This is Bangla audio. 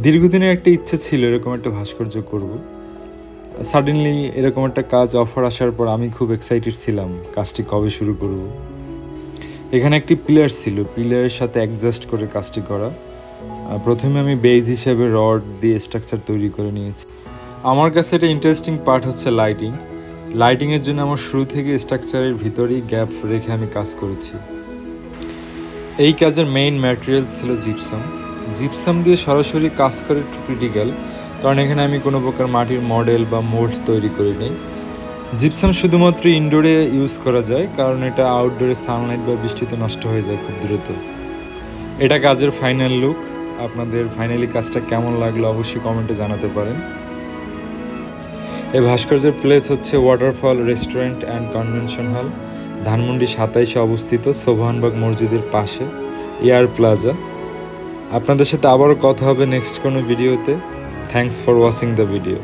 দীর্ঘদিনের একটা ইচ্ছে ছিল এরকম একটা ভাস্কর্য করব। সাডেনলি এরকম একটা কাজ অফার আসার পর আমি খুব এক্সাইটেড ছিলাম কাজটি কবে শুরু করব। এখানে একটি পিলার ছিল, পিলারের সাথে অ্যাডজাস্ট করে কাজটি করা। প্রথমে আমি বেজ হিসেবে রড দিয়ে স্ট্রাকচার তৈরি করে নিয়েছি। আমার কাছে এটা ইন্টারেস্টিং পার্ট হচ্ছে লাইটিংয়ের জন্য আমার শুরু থেকে স্ট্রাকচারের ভিতরেই গ্যাপ রেখে আমি কাজ করেছি। এই কাজের মেইন ম্যাটেরিয়াল ছিল জিপসাম দিয়ে সরাসরি কাজ করে একটু ক্রিটিক্যাল, কারণ এখানে আমি কোনো প্রকার মাটির মডেল বা মোল্ড তৈরি করিনি। জিপসাম শুধুমাত্র ইনডোরে ইউজ করা যায়, কারণ এটা আউটডোরে সানলাইট বা বৃষ্টিতে নষ্ট হয়ে যায় খুব দ্রুত। এটা কাজের ফাইনাল লুক। আপনাদের ফাইনালি কাজটা কেমন লাগলো অবশ্যই কমেন্টে জানাতে পারেন। এই ভাস্কর্যের প্লেস হচ্ছে waterfall restaurant and convention hall, Dhanmondi 27-এ অবস্থিত, সোবহানবাগ মসজিদের পাশে, এয়ার প্লাজা। আপনাদের সাথে আবারও কথা হবে নেক্সট কোনো ভিডিওতে। Thanks for watching the video.